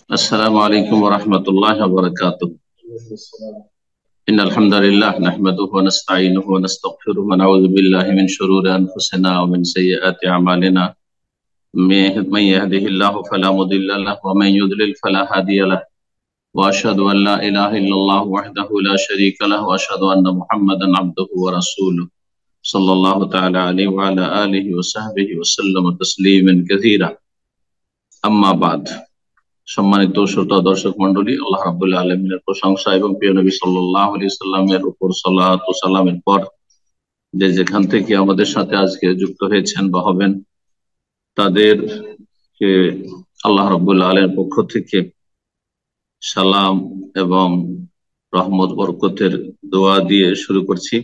السلام عليكم ورحمة الله وبركاته. إن الحمد لله نحمده ونستعينه ونستغفره ونعوذ بالله من شرور أنفسنا ومن سيئات أعمالنا. من يهده الله فلا مضل له ومن يضلل فلا هادي له. وأشهد أن لا إله إلا الله وحده لا شريك له وأشهد أن محمدا عبده ورسوله صلى الله تعالى عليه وعلى آله وصحبه وسلم تسليما كثيرا. أما بعد, সম্মানিত শ্রোতা দর্শক মন্ডলী, আল্লাহ রাব্বুল আলামিনের প্রশংসা এবং প্রিয় নবী সাল্লাল্লাহু আলাইহি সাল্লামের উপর সালাত ও সালামের পর যে যেখান থেকে আমাদের সাথে আজকে যুক্ত হয়েছেন বা হবেন তাদেরকে আল্লাহ রাব্বুল আলামিনের পক্ষ থেকে সালাম এবং রহমত বরকতের দোয়া দিয়ে শুরু করছি।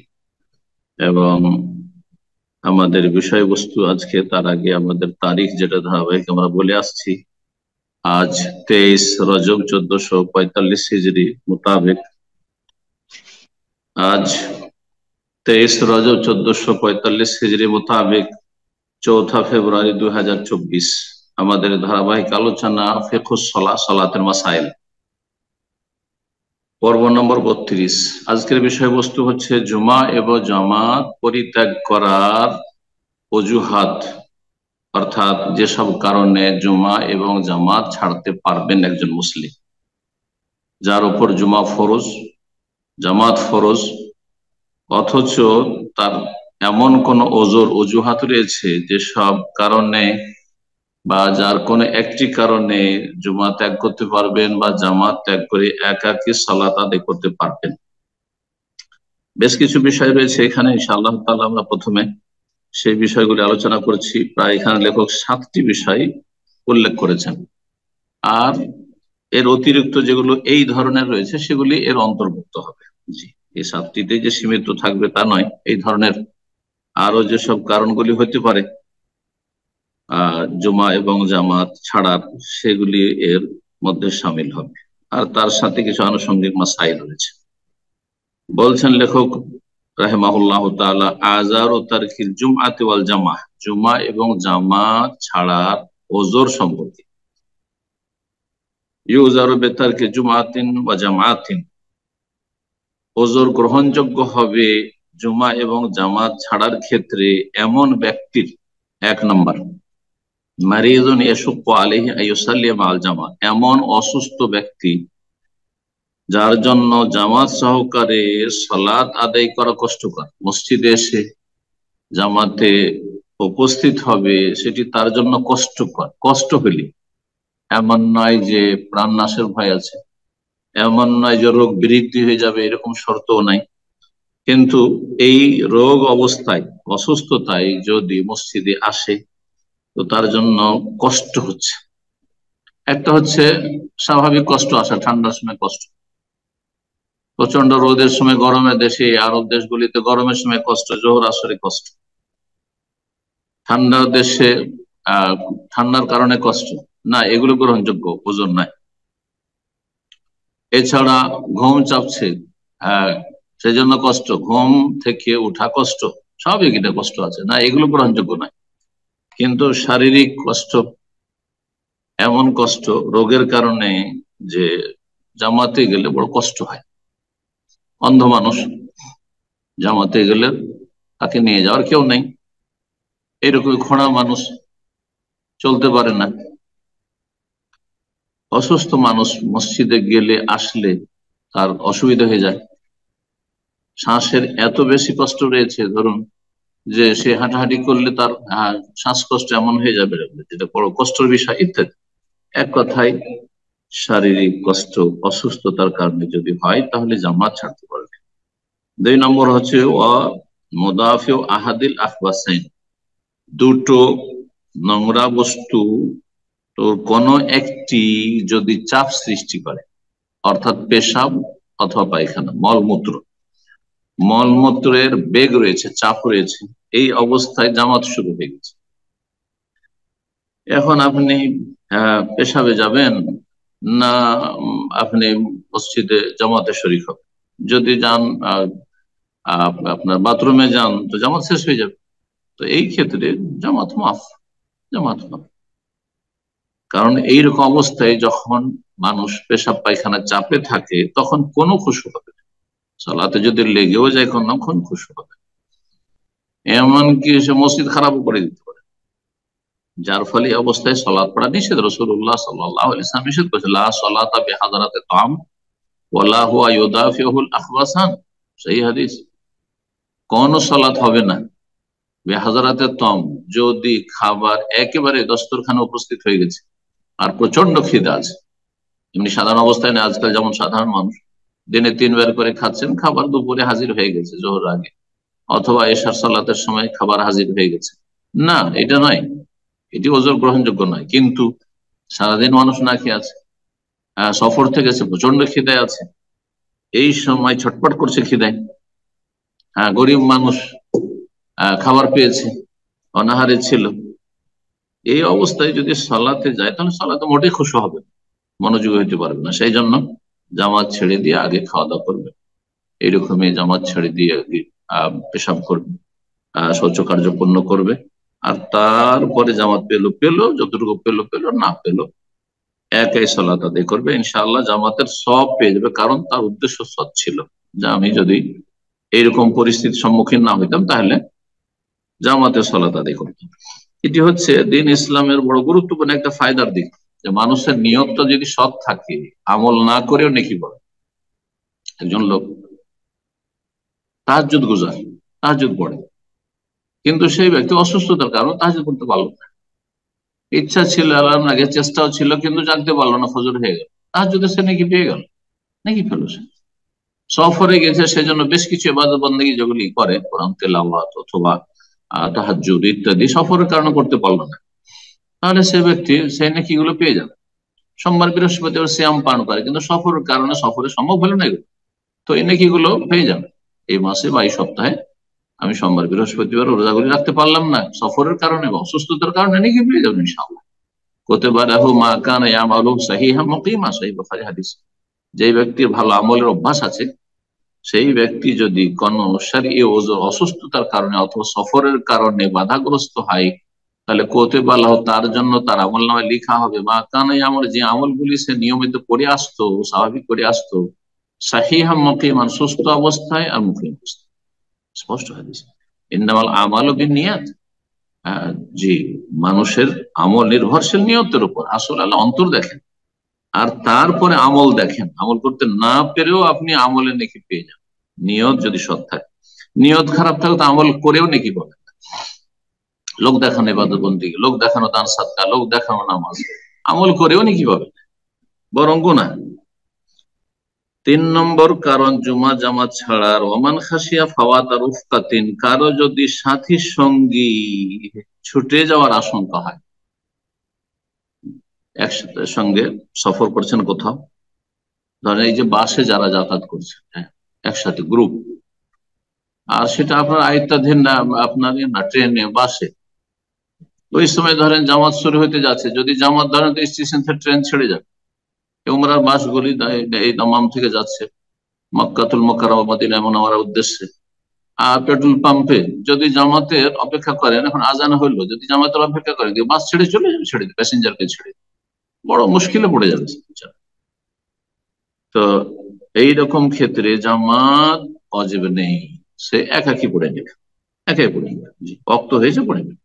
এবং আমাদের বিষয়বস্তু আজকে, তার আগে আমাদের তারিখ যেটা ধারাবাহিক আমরা বলে আসছি, আজ 23 রজব 1445 হিজরি মোতাবেক, আজ 23 রজব 1445 হিজরি মোতাবেক 4 ফেব্রুয়ারি 2024 আমাদের ধারাবাহিক আলোচনা ফিকহুস সালাত, সালাতের মাসাইল, পর্ব নম্বর 32। আজকের বিষয়বস্তু হচ্ছে জুমা এবং জামাত পরিত্যাগ করার অজুহাত, অর্থাৎ যেসব কারণে জুমা এবং জামাত ছাড়তে পারবেন একজন মুসলিম, যার উপর জুমা ফরজ, জামাত ফরজ, অথচ তার এমন কোন অজুহাত রয়েছে যেসব কারণে বা যার কোনো একটি কারণে জুমা ত্যাগ করতে পারবেন বা জামাত ত্যাগ করে একাকী সালাত আদায় করতে পারবেন। বেশ কিছু বিষয় রয়েছে এখানে, ইনশাআল্লাহ তাআলা আমরা প্রথমে সেই বিষয়গুলি আলোচনা করছি। প্রায় এখানে লেখক 7টি বিষয় উল্লেখ করেছেন, আর এর অতিরিক্ত যেগুলো এই ধরনের রয়েছে সেগুলি এর অন্তর্ভুক্ত হবে। জি, এই 7টিতে যে সীমিত থাকবে তা নয়, এই ধরনের আরো যেসব কারণগুলি হতে পারে জুমা এবং জামাত ছাড়ার, সেগুলি এর মধ্যে সামিল হবে। আর তার সাথে কিছু আনুষঙ্গিক মাসাইল রয়েছে। বলছেন লেখক রাহিমাহুল্লাহ তাআলা, আযার ও তারকিল জুমআতি ওয়াল জামাহ, জুমা এবং জামাত ছাড়ার ওজর সম্পর্কে। ইউযারু বিতারকি জুমআতিন ওয়া জামাআতিন, ওজর গ্রহণযোগ্য হবে জুমা এবং জামাত ছাড়ার ক্ষেত্রে এমন ব্যক্তির, 1 নম্বর, মারিযুন ইয়াশুক্কু আলাইহি আইয়ুসাল্লি মাআল জামাত, এমন অসুস্থ ব্যক্তি যার জন্য জামাত সহকারে সালাত আদায় করা কষ্টকর। মসজিদে এসে জামাতে উপস্থিত হবে সেটি তার জন্য কষ্টকর। কষ্ট হলে, এমন নয় যে প্রাণ নাশের ভয় আছে, এমন নয় যে রোগ বৃদ্ধি হয়ে যাবে, এরকম শর্তও নাই, কিন্তু এই রোগ অবস্থায়, অসুস্থতায় যদি মসজিদে আসে তো তার জন্য কষ্ট হচ্ছে। একটা হচ্ছে স্বাভাবিক কষ্ট আসা, ঠান্ডার সময় কষ্ট, প্রচন্ড রোদের সময়, গরমের দেশে আরব দেশগুলিতে গরমের সময় কষ্ট, জোহর আসরে কষ্ট, ঠান্ডার দেশে ঠান্ডার কারণে কষ্ট না, এগুলো গ্রহণযোগ্য ওজর নাই। এছাড়া ঘুম চাপছে, সেজন্য কষ্ট, ঘুম থেকে উঠা কষ্ট, স্বাভাবিক এটা কষ্ট আছে না, এগুলো গ্রহণযোগ্য নয়। কিন্তু শারীরিক কষ্ট, এমন কষ্ট রোগের কারণে যে জামাতে গেলে বড় কষ্ট হয়, অন্ধ মানুষ জামাতে গেলে তাকে নিয়ে যাওয়ার কেউ নেই, এরকম খোঁড়া মানুষ চলতে পারে না, অসুস্থ মানুষ মসজিদে গেলে আসলে তার অসুবিধা হয়ে যায়, শ্বাসের এত বেশি কষ্ট রয়েছে, ধরুন যে সে হাঁটাহাঁটি করলে তার শ্বাসকষ্ট এমন হয়ে যাবে যেটা বড় কষ্টের বিষয় ইত্যাদি। এক কথায় শারীরিক কষ্ট, অসুস্থতার কারণে যদি হয় তাহলে জামাত ছাড়তে পারবে। 2 নম্বর হচ্ছে ওয়া মুদাফিউ আহাদিল আখবাসাইন, দুটো নোংরা বস্তু তো কোনো একটি যদি চাপ সৃষ্টি করে, অর্থাৎ পেশাব অথবা পায়খানা, মলমূত্রের বেগ রয়েছে, চাপ রয়েছে, এই অবস্থায় জামাত শুরু হয়ে গেছে। এখন আপনি পেশাবে যাবেন না আপনি মসজিদে জামাতে শরীক হবেন? যদি যান, আপনার বাথরুমে যান, তো জামাত শেষ হয়ে যাবে। তো এই ক্ষেত্রে জামাত মাফ, জামাত মাফ, কারণ এইরকম অবস্থায় যখন মানুষ পেশাব পায়খানা চাপে থাকে তখন কোনো খুশু হবে না। সালাতে যদি লেগেও যায় কোন খুশু হবে না। এমনকি সে মসজিদ খারাপও করে দিতে পারে, যার ফলে এই অবস্থায় সলাৎ পড়া নিষেধ। রাসূলুল্লাহ সাল্লাল্লাহু আলাইহি ওয়াসাল্লাম নিষেধ করেছেন, লা সলাতা বিহাদরাতি তাম ওয়ালা হুয়া ইউদাফিউল আখবাসান। সেই হাদিস, কোন সলাৎ হবে না বেহাজারাতে তম, যদি খাবার একেবারে দস্তরখানে উপস্থিত হয়ে গেছে আর প্রচন্ড খিদে আছে। এমনি সাধারণ অবস্থায় না, আজকাল যেমন সাধারণ মানুষ দিনে 3 বার করে খাচ্ছেন, খাবার দুপুরে হাজির হয়ে গেছে জোহর আগে, অথবা এশার সালাতের সময় খাবার হাজির হয়ে গেছে। না, এটা নয়, এটি ওজর গ্রহণযোগ্য নয়। কিন্তু সারাদিন মানুষ না খেয়ে আছে, সফর থেকে এসে প্রচন্ড খিদে আছে, এই সময় ছটপট করছে খিদায়, গরিব মানুষ খাবার পেয়েছে, অনাহারে ছিল, এই অবস্থায় যদি সালাতে যায় তাহলে সালাতে মোটেই খুশি হবে না, মনোযোগী হইতে পারবে না। সেই জন্য জামাত ছেড়ে দিয়ে আগে খাওয়া দাওয়া করবে, এইরকমই জামাত ছেড়ে দিয়ে পেশাব করবে, শৌচকার্য পূর্ণ করবে, আর তারপরে জামাত পেলো পেলো, যতটুকু পেলো পেলো, না পেলো একাই সালাত আদায় করবে। ইনশাআল্লাহ জামাতের সব পেয়ে যাবে, কারণ তার উদ্দেশ্য সৎ ছিল যে আমি যদি এইরকম পরিস্থিতির সম্মুখীন না হইতাম তাহলে জামাতের সালাত আদায় করতাম। এটি হচ্ছে দিন ইসলামের বড় গুরুত্বপূর্ণ একটা ফায়দার দিক, যে মানুষের নিয়তটা যদি সৎ থাকে, আমল না করেও নেকি বলে। একজন লোক তাহাজ্জুদ গুজার, তাহাজ্জুদ পড়ে, কিন্তু সেই ব্যক্তি অসুস্থতার কারণে তাহাজ্জুদ পড়তে পারলো না। ইচ্ছা ছিল, আল্লাহর আগে চেষ্টাও ছিল, কিন্তু জানতে পারলো না, ফজর হয়ে গেল, তাহাজ্জুদে সে নেকি পেয়ে গেল, নেকি পেল সে। সফরে গেছে, সেজন্য বেশ কিছু ইবাদত বন্দেগী যেগুলি করে, কোরআন তেলাওয়াত অথবা তাহাজ্জুদ ইত্যাদি, সফরের কারণে করতে পারলো না, তাহলে সে ব্যক্তি সেই নাকি গুলো পেয়ে যাবে। সোমবার বৃহস্পতিবার সিয়াম পালন করে, কিন্তু সফরের কারণে সফরে সম্ভব হলো না এগুলো, তো এই নাকি গুলো পেয়ে যাবে। এই মাসে বা এই সপ্তাহে আমি সোমবার বৃহস্পতিবার রোজাগুলি রাখতে পারলাম না, সফরের কারণে বা অসুস্থতার কারণে নাকি পেয়ে যাবেন ইনশাআল্লাহ। কুতিবা লাহু মা কানা ইয়ামালু সাহিহাম মুকিমা, সহিহ বুখারী হাদিস। যে ব্যক্তির ভালো আমলের অভ্যাস আছে, সেই ব্যক্তি যদি কোন অসুস্থতার কারণে অথবা সফরের কারণে বাধাগ্রস্ত হয়, তাহলে কুতিবা লাহু, তার জন্য তার আমল নামায় লিখা হবে, মা কানা ইয়ামাল, যে আমলগুলি সে নিয়মিত করে আসতো, স্বাভাবিক করে আসতো, সাহিহাম মুকিমান, সুস্থ অবস্থায় আর মুকিম অবস্থায়। স্পষ্ট হাদিস, ইন্নামাল আমালু বিন্নিয়াত। জি, মানুষের আমল নির্ভরশীল নিয়তের উপর। আসলে আল্লাহ অন্তর দেখেন, আর তারপরে আমল দেখেন। আমল করতে না পেরেও আপনি আমলে নেকি পেয়ে যান, নিয়ত যদি সৎ থাকে। নিয়ত খারাপ থাকলে তো আমল করেও নেকি পাবেন না। লোক দেখানো ইবাদত বন্দেগী, লোক দেখানো দান সাদকা, লোক দেখানো নামাজ, আমল করেও নেকি পাবেন, বরং গুনাহ। 3 নম্বর কারণ জুমা জামাত ছাড়ার, ওমান খাসিয়া ফাওয়াতা রুফকাতিন, কারো যদি সাথী সঙ্গী ছুটে যাওয়ার আশঙ্কা হয়। একসাথে সঙ্গে সফর করছেন কোথাও, ধরেন এই যে বাসে যারা যাতায়াত করছে, হ্যাঁ, একসাথে গ্রুপ, আর সেটা আপনার আয়ত্তাধীন না, আপনার না ট্রেনে বাসে, ওই সময় ধরেন জামাত শুরু হতে যাচ্ছে, যদি জামাত ধরেন তো স্টেশন থেকে ট্রেন ছেড়ে যাবে, উমরার বাসগুলি এই দামাম থেকে যাচ্ছে মক্কাতুল মুকাররমা মদিনা মুনাওয়ারার উদ্দেশ্যে, আর পেট্রোল পাম্পে যদি জামাতের অপেক্ষা করেন, এখন আজান হইলো, যদি জামাতের অপেক্ষা করেন, বাস ছেড়ে চলে যাবে, ছেড়ে দেবে প্যাসেঞ্জারকে, ছেড়ে দেবে, বড় মুশকিলে পড়ে যাবে। তো এইরকম ক্ষেত্রে জামাত ওয়াজিব নেই, সে একাকি পড়ে নেবে, একাই পড়ে নেবে, অক্ত হয়েছে পড়ে নেবে।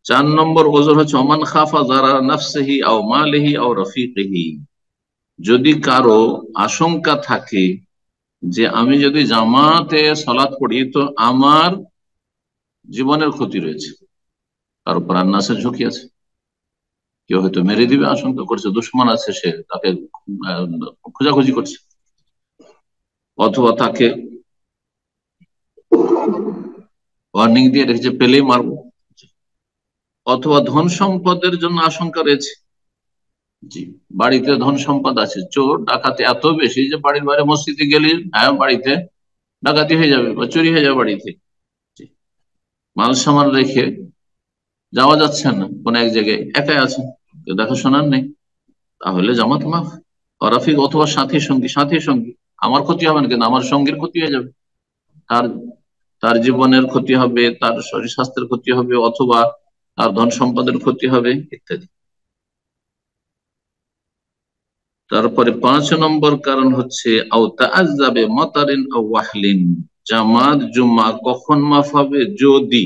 4 নম্বর ওজর হচ্ছে ওমান খাফা যারা নাফসিহি আও মালিহি আও রফিকিহি, যদি কারো আশঙ্কা থাকে যে আমি যদি জামাতে সালাত পড়ি তো আমার জীবনের ক্ষতি রয়েছে, কারো প্রাণ নাশের ঝুঁকি আছে, কেউ হয়তো মেরে দিবে আশঙ্কা করছে, দুশ্মন আছে, সে তাকে খোঁজাখুঁজি করছে, অথবা তাকে ওয়ার্নিং দিয়ে রেখেছে পেলেই মারবো, অথবা ধন সম্পদের জন্য আশঙ্কা রয়েছে। জি, বাড়িতে ধন সম্পদ আছে, চোর ডাকাতি এত বেশি যে বাড়ির বাইরে মসজিদে গেলে হ্যাঁ বাড়িতে ডাকাতি হয়ে যাবে বা চুরি হয়ে যাবে বাড়িতে, মাল সামান রেখে যাওয়া যাচ্ছে না, কোন এক জায়গায় একাই আছে, কেউ দেখাশোনার নেই, তাহলে জামাত মাফ। রাফিক অথবা সাথী সঙ্গী, সাথী সঙ্গী, আমার ক্ষতি হবে না কিন্তু আমার সঙ্গীর ক্ষতি হয়ে যাবে, তার তার জীবনের ক্ষতি হবে, তার শরীর স্বাস্থ্যের ক্ষতি হবে, অথবা তার ধন সম্পদের ক্ষতি হবে ইত্যাদি। তারপরে 5 নম্বর কারণ হচ্ছে আও তাআজ্জাবে মাতারিন আও ওয়াহলিন, জামাত জুমা কখন মাফ হবে? যদি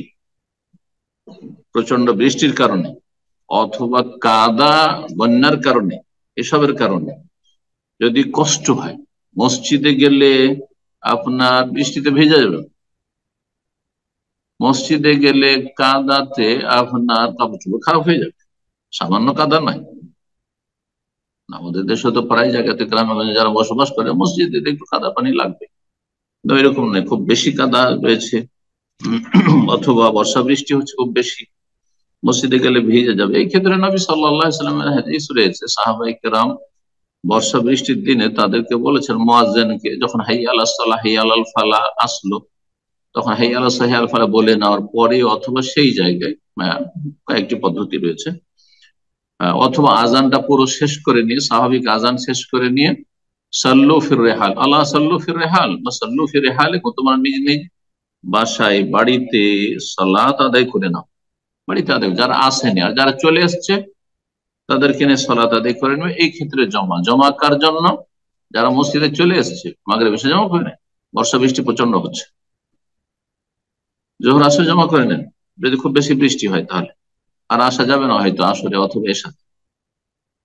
প্রচন্ড বৃষ্টির কারণে অথবা কাদা বন্যার কারণে, এসবের কারণে যদি কষ্ট হয়। মসজিদে গেলে আপনার বৃষ্টিতে ভেজা যাবে, মসজিদে গেলে কাদাতে আপনার কাপড় চোপড় খারাপ হয়ে যাবে, সামান্য কাদা নয়। আমাদের দেশে তো প্রায় জায়গাতে গ্রামে যারা বসবাস করে মসজিদে একটু কাদা পানি লাগবে, তো এরকম নেই খুব বেশি কাদা রয়েছে অথবা বর্ষা বৃষ্টি হচ্ছে খুব বেশি, মসজিদে গেলে ভিজে যাবে। এই ক্ষেত্রে নবী সাল্লাল্লাহু আলাইহি ওয়াসাল্লামের হাদিস রয়েছে, সাহাবায়ে কেরাম বর্ষা বৃষ্টির দিনে তাদেরকে বলেছেন, মুয়াজ্জিনকে যখন হাইয়া আলাস সালাহ হাইয়া আলাল ফালাহ আসলো, তখন হাইয়া আলাস সালাহ হাইয়া আলাল ফালাহ বলে নেওয়ার পরে অথবা সেই জায়গায় কয়েকটি পদ্ধতি রয়েছে, অথবা আজানটা পুরো শেষ করে নিয়ে, স্বাভাবিক আজান শেষ করে নিয়ে সাল্লু ফির রেহাল, আল্লাহ সাল্লু ফির রেহাল বা সাল্লু ফির রেহালে, তোমার নিজ নিজ বাসায় বাড়িতে সালাত আদায় করে নাও, বাড়িতে আদায়। যারা আসেনি আর যারা চলে এসছে তাদেরকে নিয়ে সালাত আদায় করে নেবে। এই ক্ষেত্রে জমা জমা কার জন্য? যারা মসজিদে চলে এসছে মাগরিব এসে জমা করে নেয়, বর্ষা বৃষ্টি প্রচন্ড হচ্ছে, জোহর আসর জমা করে নেন যদি খুব বেশি বৃষ্টি হয় তাহলে, আর আসা যাবে না হয়তো আসরে অথবা এসা।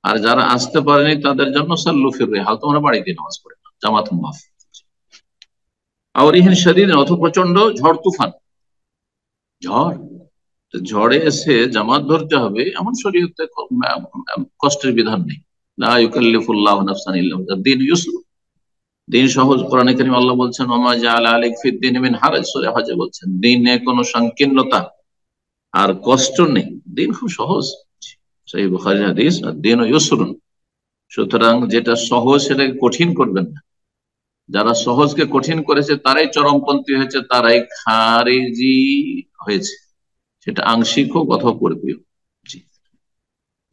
আর যারা আসতে পারেনি তাদের জন্য সাল্লু ফির রিহাল, তোমরা বাড়িতে নামাজ পড়ে নাও, জামাত মাফ। আর ইহিন শরীর অথবা প্রচন্ড ঝড় তুফান, ঝড়, ঝড়ে এসে জামাত ধরতে হবে এমন শরীয়তে কষ্টের বিধান নেই। লা ইউকাল্লিফুল্লাহু নাফসান ইল্লা উসআহা, দিন ইউসর, দিন সহজ। কোরআনে কারীমে আল্লাহ বলছেন, ওমা জাআলা আলাইক ফিদ-দীন মিন হারাজ, সূরা হজে বলছেন দিনে কোনো সংকীর্ণতা আর কষ্ট নেই, দিন খুব সহজ। সহিহ বুখারীর হাদিস, আর-দীনু ইউসরুন, সুতরাং যেটা সহজ সেটাকে কঠিন করবেন না। যারা সহজকে কঠিন করেছে তারাই চরমপন্থী হয়েছে, তারাই খারিজি হয়েছে, সেটা আংশিক হোক অথবা পরিপূর্ণ।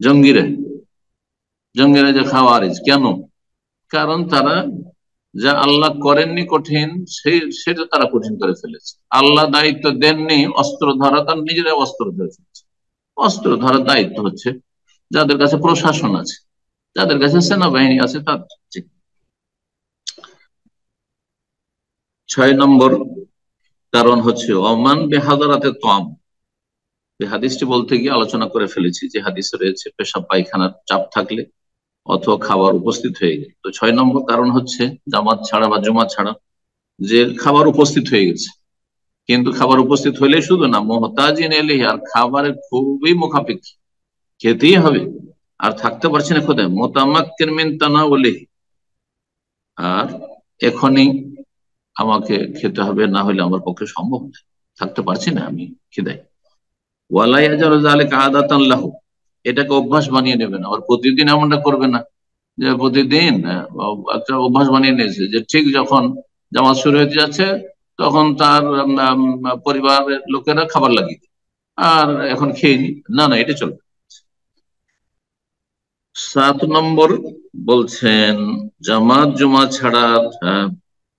জঙ্গিরা, জঙ্গিরা যে খাওয়ারিজ, কেন? কারণ তারা যা আল্লাহ করেননি কঠিন, সেটা তারা কঠিন করে ফেলেছে। আল্লাহ দায়িত্ব দেননি অস্ত্র ধরা, তার নিজেরা অস্ত্র ধরে ফেলেছে। অস্ত্র ধরার দায়িত্ব হচ্ছে যাদের কাছে প্রশাসন আছে, যাদের কাছে সেনাবাহিনী আছে তাদের। 6 নম্বর কারণ হচ্ছে অমান বেহাদারাতে তম। এই হাদিসটি বলতে গিয়ে আলোচনা করে ফেলেছি যে হাদিসে রয়েছে পেশাব পায়খানার চাপ থাকলে অথবা খাবার উপস্থিত হয়ে গেলে। তো 6 নম্বর কারণ হচ্ছে জামাত ছাড়া বা জুমা ছাড়া, যে খাবার উপস্থিত হয়ে গেছে, কিন্তু খাবার উপস্থিত হইলে শুধু না, মুহতাজিন ইলাইহি, আর খাবারের খুবই মুখাপেক্ষী, খেতেই হবে আর থাকতে পারছি না কোথায়, মুতামাক্কিন মিন তানাউলিহি, আর এখনই আমাকে খেতে হবে, না হলে আমার পক্ষে সম্ভব না, থাকতে পারছি না আমি খিদায়। ওয়ালা ইয়াজালু যালিকা আদাতান লাহু, এটাকে অভ্যাস বানিয়ে নেবেন, আর প্রতিদিন এমনটা করবে না যে প্রতিদিন একটা অভ্যাস বানিয়ে নিয়েছে যে ঠিক যখন জামাত শুরু হতে যাচ্ছে তখন তার পরিবারের লোকেরা খাবার লাগিয়ে দেয়, আর এখন খেয়ে নি, না না, এটা চলবে। 7 নম্বর বলছেন জামাত জুমা ছাড়ার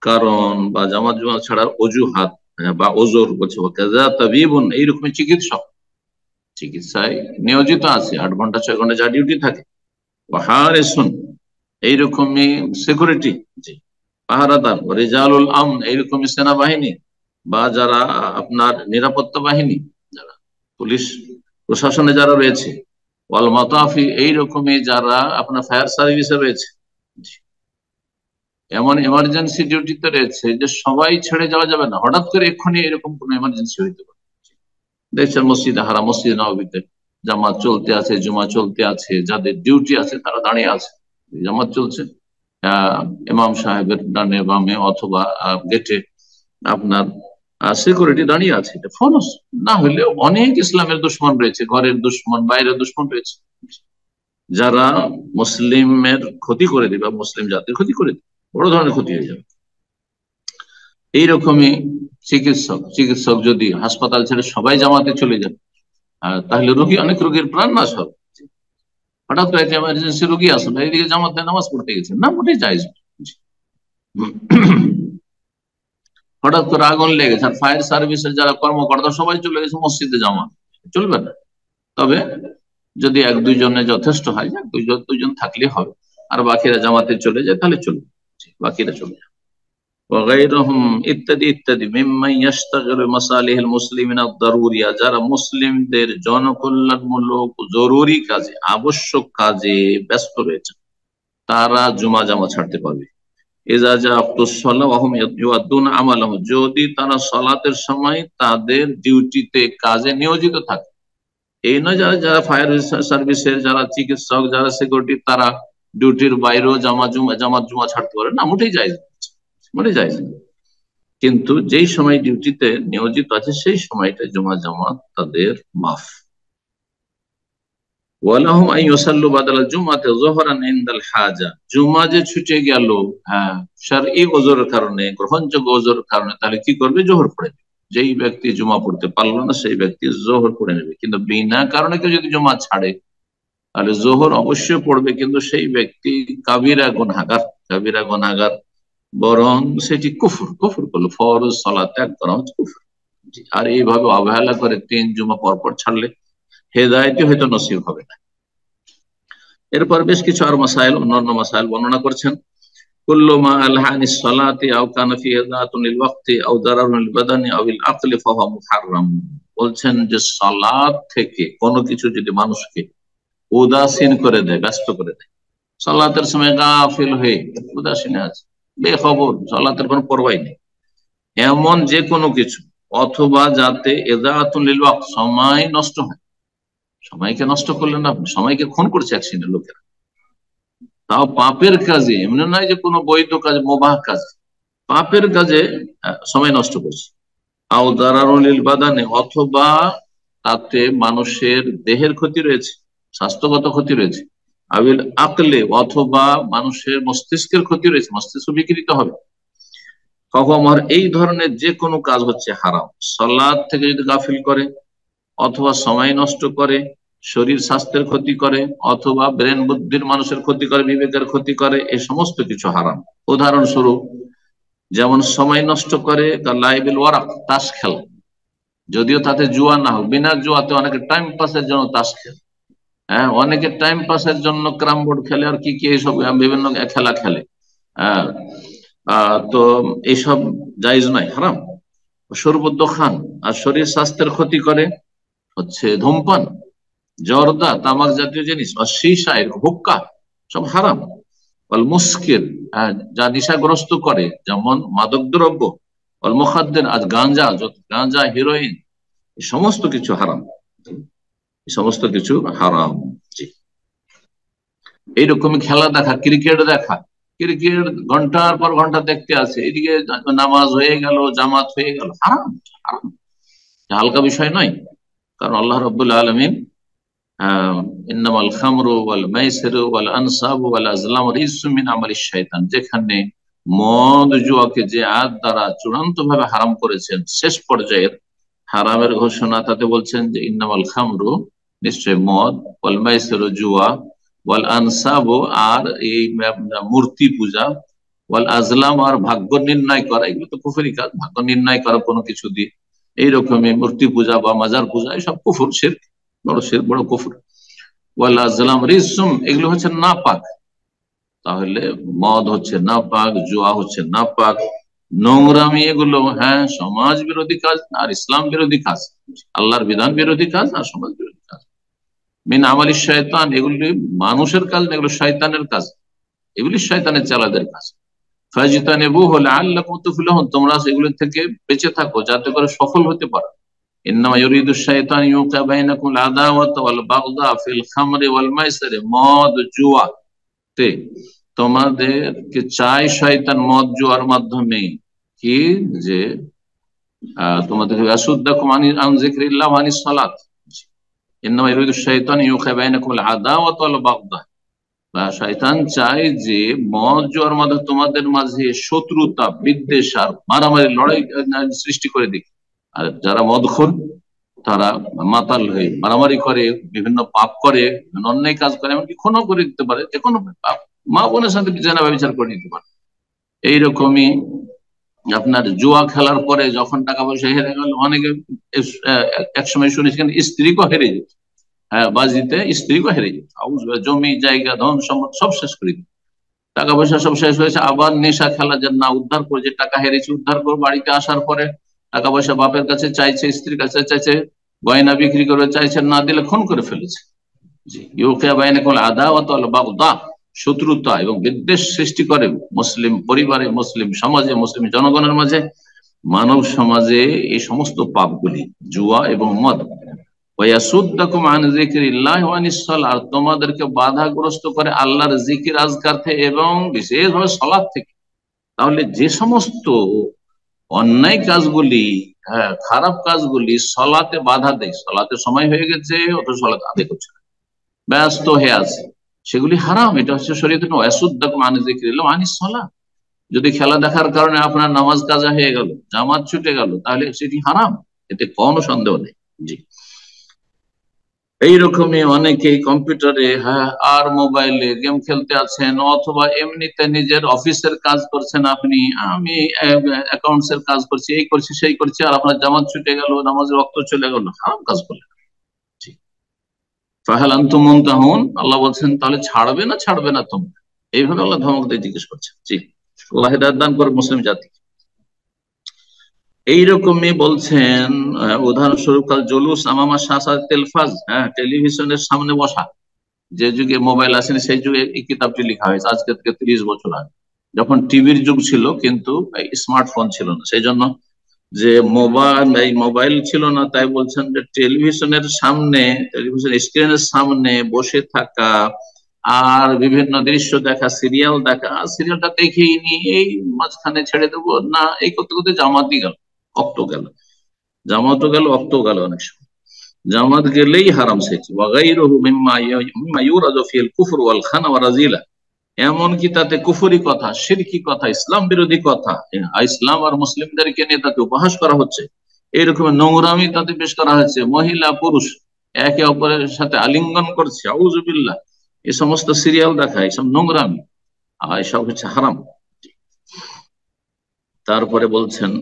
কারণ বা জামাত জুমা ছাড়ার অজুহাত বা ওজোর বলছে, এইরকম চিকিৎসক চিকিৎসায় নিয়োজিত আছে, 8 ঘন্টা 6 ঘন্টা যা ডিউটি থাকে, হারেসুন এইরকমই সিকিউরিটি, জি, পাহারাদার, রিজালুল আমন এইরকমই সেনাবাহিনী বা যারা আপনার নিরাপত্তা বাহিনী, যারা পুলিশ প্রশাসনে যারা রয়েছে, ওয়াল মাতাফি এইরকমই যারা আপনার ফায়ার সার্ভিসে রয়েছে, এমন এমার্জেন্সি ডিউটিতে রয়েছে যে সবাই ছেড়ে যাওয়া যাবে না, হঠাৎ করে এক্ষুনি এরকম কোন এমার্জেন্সি হইতে পারে। দেখছেন মসজিদে হারাম, মসজিদ নববীতে জামাত চলতে আছে, জুমা চলতে আছে, যাদের ডিউটি আছে তারা দাঁড়িয়ে আছে, জামাত চলছে, ইমাম সাহেবের ডানে বামে অথবা গেটে আপনার সিকিউরিটি দাঁড়িয়ে আছে, এটা ফরজ। না হলে অনেক ইসলামের দুশ্মন রয়েছে, ঘরের দুশ্মন, বাইরের দুশ্মন রয়েছে, যারা মুসলিমের ক্ষতি করে দিবে, মুসলিম জাতির ক্ষতি করে দিবে, বড় ধরনের ক্ষতি হয়ে যাবে। এইরকমই চিকিৎসক যদি হাসপাতাল ছেড়ে সবাই জামাতে চলে যান, তাহলে রোগী, অনেক রোগীর প্রাণ নাশ হবে। হঠাৎ করে এমার্জেন্সি রোগী আসুন, এইদিকে জামাতে নামাজ পড়তে গেছেন, না মোটেই জায়েজ। হঠাৎ করে আগুন লেগেছে আর ফায়ার সার্ভিসের যারা কর্মকর্তা সবাই চলে গেছে মসজিদে, জামাত চলবে না। তবে যদি 1-2 জনে যথেষ্ট হয়, 2জন থাকলে হবে, আর বাকিরা জামাতে চলে যায় তাহলে চলবে, বাকিরা চলে যায়। ওয়াগাইরুহুম ইত্যাদি ইত্যাদি মিম্মান ইয়াশতাগিলু বিমাসালিহিল মুসলিমিনা আদ-দারুরিয়া, যারা মুসলিমদের জনকল্যাণমূলক জরুরি কাজে, আবশ্যক কাজে ব্যস্ত রয়েছে, তারা জুমা জামাত ছাড়তে পারবে। ইযা জাআতুস সালাহ ওয়া হুম ইউআদ্দুনা আমালাহুম, যদি তারা সালাতের সময় তাদের ডিউটিতে কাজে নিয়োজিত থাকে। এই নয় যারা যারা ফায়ার সার্ভিসের, যারা চিকিৎসক, যারা সিকিউরিটি, তারা ডিউটির বাইরেও জামাত জুমা ছাড়তে পারে না, মোটেই জায়েজ, মোটেই জায়েজ। কিন্তু যেই সময় ডিউটিতে নিয়োজিত আছে সেই সময়টা জুমা জামাত তাদের মাফ। ওয়ালাহুম আন ইউসাল্লু বাদাল জুমাতে যুহরান ইনদাল হাজা, জুমা যে ছুটে গেল হ্যাঁ শারঈ ওযরের কারণে, গ্রহণযোগ্য ওযরের কারণে, তাহলে কি করবে? জোহর পড়ে নেবে। যেই ব্যক্তি জুমা পড়তে পারলো না সেই ব্যক্তি জোহর পড়ে নেবে। কিন্তু বিনা কারণে কেউ যদি জুমা ছাড়ে তাহলে জোহর অবশ্যই পড়বে, কিন্তু সেই ব্যক্তি কাবিরা গুনাহগার, কাবিরা গুনাহগার, বরং সেটি কুফর, কুফর করলো, ফরজ সালাত ত্যাগ করা হচ্ছে কুফর। আর এইভাবে অবহেলা করে 3 জুমা পরপর ছাড়লে হেদায়েতই হয়তো নসিব হবে না। এরপর বেশ কিছু আর মাসাইল, অন্যান্য মাসাইল বর্ণনা করছেন। কুল্লু মা আলহানিস সালাতি আও কানা ফি ইদাতুন লিল ওয়াক্তি আও দারারুন লিল বাদানি আও আল আকলি ফাহুয়া মুহাররাম। বলছেন যে সালাত থেকে কোনো কিছু যদি মানুষকে উদাসীন করে দেয়, ব্যস্ত করে দেয়, সালাতের সময় গাফিল হয়ে উদাসীন আছে, বেখবর, সালাতের কোনো পরোয়াই নেই, এমন যে কোনো কিছু, অথবা যাতে ইদাতুন লিল ওয়াক্ত, সময় নষ্ট হয়। সময়কে নষ্ট করলেন আপনি, সময়কে খুন করছে এক শ্রেণীর লোকেরা, তাও পাপের কাজে, এমনি নয় যে কোনো বৈধ কাজ, মুবাহ কাজ, পাপের কাজে সময় নষ্ট করছে। আও দারারুল লিল বাদানে, অথবা তাতে মানুষের দেহের ক্ষতি রয়েছে, স্বাস্থ্যগত ক্ষতি রয়েছে। আবিল আকলে, অথবা মানুষের মস্তিষ্কের ক্ষতি রয়েছে, মস্তিষ্ক বিকৃত হবে। কখমার, এই ধরনের যে কোনো কাজ হচ্ছে হারাম। সালাত থেকে যদি গাফিল করে, অথবা সময় নষ্ট করে, শরীর স্বাস্থ্যের ক্ষতি করে, অথবা ব্রেন বুদ্ধির মানুষের ক্ষতি করে, বিবেকের ক্ষতি করে, এই সমস্ত কিছু হারাম। উদাহরণস্বরূপ যেমন সময় নষ্ট করে লাইবিল ওয়ারাক, তাস খেলা, যদিও তাতে জুয়া না হোক, বিনা জুয়াতে অনেকে টাইম পাসের জন্য তাস খেলে, হ্যাঁ, অনেকে টাইম পাসের জন্য ক্যারাম বোর্ড খেলে, আর কি কি এইসব বিভিন্ন খেলা খেলে। হ্যাঁ, তো এইসব জায়েজ নয়, হারাম। শরবত খান, আর শরীর স্বাস্থ্যের ক্ষতি করে হচ্ছে ধূমপান, জর্দা, তামাক জাতীয় জিনিস, আর সীসা, হুক্কা, সব হারাম। অল মুস্কির, যা নেশাগ্রস্ত করে, যেমন মাদক দ্রব্য, অল মুখাদ্দের, আজ গাঁজা, গাঁজা, হিরোইন, এই সমস্ত কিছু হারাম, এই সমস্ত কিছু হারাম। জি, এইরকমই খেলা দেখা, ক্রিকেট দেখা, ক্রিকেট ঘন্টার পর ঘন্টা দেখতে আছে, এদিকে নামাজ হয়ে গেল, জামাত হয়ে গেল, হারাম, হারাম, হালকা বিষয় নয়। কারণ আল্লাহ রাব্বুল আলামিন ইন্নামাল খামরু ওয়াল মাইসিরু ওয়াল আনসাবু ওয়াল আজলামু রিজসুম মিন আমালিশ শাইতান, যেখানে মদ জুয়াকে যে আয়াত দ্বারা চূড়ান্ত ভাবে হারাম করেছেন, শেষ পর্যায়ের হারামের ঘোষণা, তাতে বলছেন যে ইন্নামাল খামরু, নিশ্চয় মদ, ওয়াল মাইসিরু, জুয়া, ওয়াল আনসাবু, আর এই মূর্তি পূজা, ওয়াল আজলাম, আর ভাগ্য নির্ণয় করা, এগুলো তো কুফরি কাজ, ভাগ্য নির্ণয় করা কোনো কিছু দিয়ে, এইরকমই মূর্তি পূজা বা মাজার পূজা, এসব কুফর, শিরক, বড় শিরক, বড় কুফর। ওয়াল আজলাম রিজসুম, এগুলো হচ্ছে নাপাক। তাহলে মদ হচ্ছে নাপাক, জুয়া হচ্ছে নাপাক, নোংরামি, এগুলো হ্যাঁ সমাজ বিরোধী কাজ আর ইসলাম বিরোধী কাজ, আল্লাহর বিধান বিরোধী কাজ আর সমাজ বিরোধী কাজ। মিন আমালিশ শয়তান, এগুলি মানুষের কাজ না, এগুলো শয়তানের কাজ, এগুলি শয়তানের চালাদের কাজ। ফাজতানিবুহু লাআল্লাকুম তুফলিহুন, তোমরা সেগুলো থেকে বেঁচে থাকো যাতে করে সফল হতে পারো। ইন্নামা ইউরিদু শাইতান ইউকা বাইনাকুম আদাওয়াতা ওয়াল বাগদা ফিল খামরি ওয়াল মাইসিরি, মদ জুয়াতে তোমাদেরকে চাই শয়তান মদ জুয়ার মাধ্যমে কি, যে তোমাদের আসুদ্দাকুম আন যিকরিল্লাহ ওয়া আনিস সালাত। ইন্নামা ইউরিদু শাইতান ইউকা বাইনাকুম আদাওয়াতা ওয়াল বাগদা, শয়তান চায় যে মদ জুয়ার মাধ্যমে তোমাদের মাঝে শত্রুতা, বিদ্বেষ আর মারামারি, লড়াই সৃষ্টি করে দিক। আর যারা মদখোর, তারা মাতাল হয়ে মারামারি করে, বিভিন্ন পাপ করে, অন্যায় কাজ করে, এমনকি খুনও করে দিতে পারে, যে কোনো পাপ, মা বোনের সাথে জেনা ব্যভিচার করে দিতে পারে। এইরকমই আপনার জুয়া খেলার পরে যখন টাকা পয়সা হেরে গেল, অনেকে একসময় শুনেছেন স্ত্রীকেও হেরে যেত, হ্যাঁ, বাজিতে স্ত্রীকেও হেরে যেত, জমি জায়গা ধন সম্পদ সব শেষ করে দিত। টাকা পয়সা সব শেষ হয়েছে, আবার নেশা খেলা, যে না উদ্ধার করে, যে টাকা হেরেছে উদ্ধার করে, বাড়িতে আসার পরে টাকা পয়সা বাপের কাছে চাইছে, স্ত্রীর কাছে চাইছে, গয়না বিক্রি করে চাইছে, না দিলে খুন করে ফেলেছে। জি, ইউকিয়া বাইনাকুম আদাওয়াত ওয়াল বাগদা, শত্রুতা এবং বিদ্বেষ সৃষ্টি করে মুসলিম পরিবারে, মুসলিম সমাজে, মুসলিম জনগণের মাঝে, মানব সমাজে। এই সমস্ত পাপগুলি, জুয়া এবং মদ, ওয়াসুদ্দাকুম আন যিকরিল্লাহি ওয়া আনিস সালাহ, আর তোমাদেরকে বাধাগ্রস্ত করে আল্লাহর জিকির আজকার থেকে এবং বিশেষভাবে সালাত থেকে। তাহলে যে সমস্ত অন্যায় কাজগুলি, হ্যাঁ খারাপ কাজগুলি সালাতে বাধা দেয়, সালাতের সময় হয়ে গেছে অথচ সালাত আদায় করছে না, ব্যস্ত হয়ে আছে, সেগুলি হারাম। এটা হচ্ছে শরীয়তের ওয়াসুদ্দাকুম আন যিকরিল্লাহি ওয়া আনিস সালাহ। যদি খেলা দেখার কারণে আপনার নামাজ কাজা হয়ে গেল, জামাত ছুটে গেল, তাহলে সেটি হারাম, এতে কোনো সন্দেহ নেই। জি, এইরকমই অনেকেই কম্পিউটারে, হ্যাঁ আর মোবাইলে গেম খেলতে আছেন, অথবা এমনিতে নিজের অফিসের কাজ করছেন, আপনি আমি অ্যাকাউন্টস এর কাজ করছি, এই করছি সেই করছি, আর আপনার জামাত ছুটে গেল, নামাজের রক্ত চলে গেল, হারাম কাজ করলেন। জি, ফাহাল আনতুম মুনতাহুন, আল্লাহ বলছেন তাহলে ছাড়বে না ছাড়বে না তোমরা, এইভাবে আল্লাহ ধমক দিয়ে জিজ্ঞেস করছেন। জি, আল্লাহ হিদায়াত দান করে মুসলিম জাতি। এইরকমই বলছেন, উদাহরণস্বরূপ কাল জুলুস আমামা শাসাত তেলফাজ, হ্যাঁ টেলিভিশনের সামনে বসা। যে যুগে মোবাইল আসেনি সেই যুগে এই কিতাবটি লেখা হয়েছে, আজকে থেকে 30 বছর আগে, যখন টিভির যুগ ছিল কিন্তু স্মার্টফোন ছিল না, সেই জন্য যে মোবাইল ছিল না, তাই বলছেন যে টেলিভিশনের সামনে, টেলিভিশন স্ক্রিনের সামনে বসে থাকা, আর বিভিন্ন দৃশ্য দেখা, সিরিয়াল দেখা, সিরিয়ালটা দেখেই নি, এই মাঝখানে ছেড়ে দেবো না, এই করতে করতে জামাতই গেল, অক্ত গেল, জামাতও গেল, অক্ত গেল, অনেক সময় জামাত গেলেই হারাম সেটি। ওয়াগাইরুহু মিম্মা ইউরাদু ফিল কুফর ওয়াল খানা ওয়া রাজিলা, এমনকি তাতে কুফরি কথা, শিরকি কথা, ইসলাম বিরোধী কথা, ইসলাম আর মুসলিমদেরকে নিয়ে তাতে উপহাস করা হচ্ছে, এইরকম নোংরামি তাতে পেশ করা হচ্ছে, মহিলা পুরুষ একে অপরের সাথে আলিঙ্গন করছে, আউযুবিল্লাহ, এই সমস্ত সিরিয়াল দেখা, এইসব নোংরামি, আর এসব হচ্ছে হারাম। তারপরে বলছেন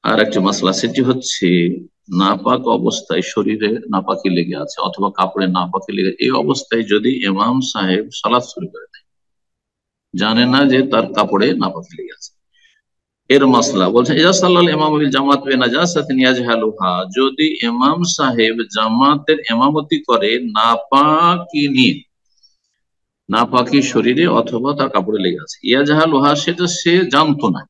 আর একটি মাসলা, সেটি হচ্ছে নাপাক অবস্থায় শরীরে নাপাকি লেগে আছে অথবা কাপড়ে নাপাকি লেগে, এই অবস্থায় যদি ইমাম সাহেব সালাত শুরু করে দেয়, জানে না যে তার কাপড়ে নাপাকি লেগে আছে, এর মাসলা বলছেন ইজা সাল্লাল ইমাম বিল জামাত বিনাজাসাতিন ইয়াজহালুহা, যদি ইমাম সাহেব জামাতের ইমামতি করে নাপাকি নিয়ে, নাপাকি শরীরে অথবা তার কাপড়ে লেগে আছে, ইয়াজহালুহা সেটা সে জানতো না,